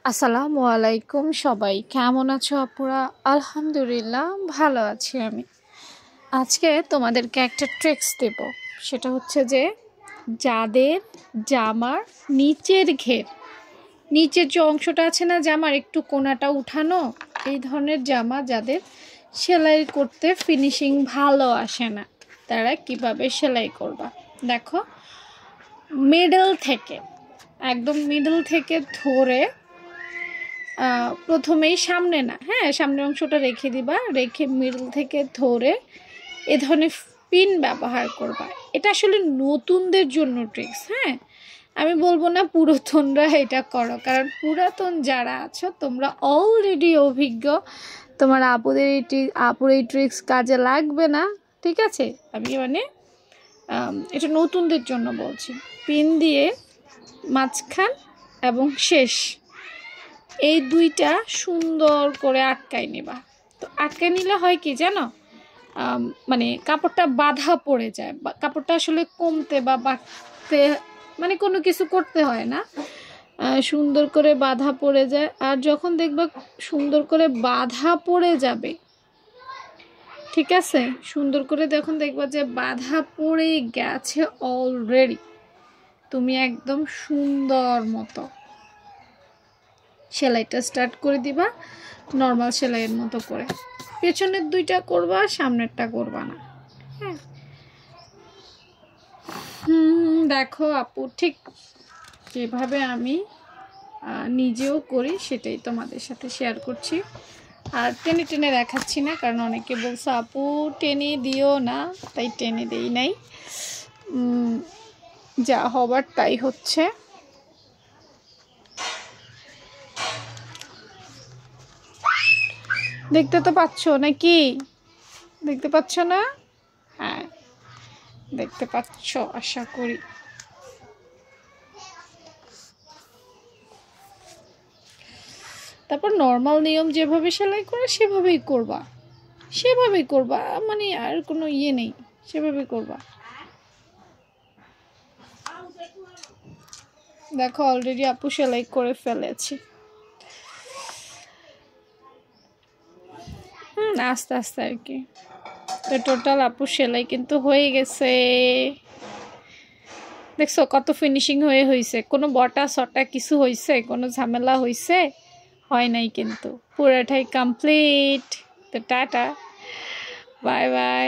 আসসালামু আলাইকুম সবাই, কেমন আছো আপুরা? আলহামদুলিল্লাহ ভালো আছি আমি। আজকে তোমাদেরকে একটা ট্রিক্স দেব। সেটা হচ্ছে যে যাদের জামার নিচের ঘের, নিচের যে অংশটা আছে না জামার একটু কোনাটা উঠানো, এই ধরনের জামা যাদের সেলাই করতে ফিনিশিং ভালো আসে না, তারা কিভাবে সেলাই করবা দেখো। মিডল থেকে, একদম মিডল থেকে ধরে প্রথমেই সামনে না, সামনের অংশটা রেখে দিবা, রেখে মিডল থেকে ধরে এ ধরনের পিন ব্যবহার করবা। এটা আসলে নতুনদের জন্য ট্রিক্স। আমি বলবো না পুরাতনরা এটা করো, কারণ পুরাতন যারা আছো তোমরা অলরেডি অভিজ্ঞ, তোমার আপুর এই ট্রিক্স কাজে লাগবে না, ঠিক আছে? আমি এটা নতুনদের জন্য বলছি। পিন দিয়ে মাঝখান এবং শেষ এই দুইটা সুন্দর করে আটকাই নেবা। তো আটকাই নিলে হয় কি জানো, কাপড়টা বাঁধা পড়ে যায়, কাপড়টা আসলে কমতে বা বাঁধতে কোনো কিছু করতে হয় না, সুন্দর করে বাঁধা পড়ে যায়। আর যখন দেখবা সুন্দর করে বাঁধা পড়ে যাবে, ঠিক আছে, সুন্দর করে যখন দেখবা যে বাঁধা পড়ে গেছে অলরেডি, তুমি একদম সুন্দর মতো সেলাইটা স্টার্ট করে দিবা, নর্মাল সেলাইয়ের মতো করে। পেছনের দুইটা করবা, সামনেরটা করবা না। দেখো আপু, ঠিক যেভাবে আমি নিজেও করি সেটাই তোমাদের সাথে শেয়ার করছি। আর টেনে টেনে দেখাচ্ছি না, কারণ অনেকে বলছে আপু টেনে দিও না, তাই টেনে দেই নাই। যা হবার তাই হচ্ছে। দেখতে তো পাচ্ছ নাকি? দেখতে পাচ্ছ না? হ্যাঁ, দেখতে পাচ্ছ আশা করি। তারপর নর্মাল নিয়ম যেভাবে সেলাই করে সেভাবেই করবা, আর কোনো ইয়ে নেই, সেভাবেই করবা। দেখো অলরেডি আপু সেলাই করে ফেলেছি। আস্তে আস্তে আর কি। তো টোটাল আপু সেলাই কিন্তু হয়ে গেছে। দেখছো কত ফিনিশিং হয়েছে, কোনো বটা সটা কিছু হয়েছে, কোনো ঝামেলা হয়েছে? হয় নাই, কিন্তু পুরোটাই কমপ্লিট। তো টাটা, বাই বাই।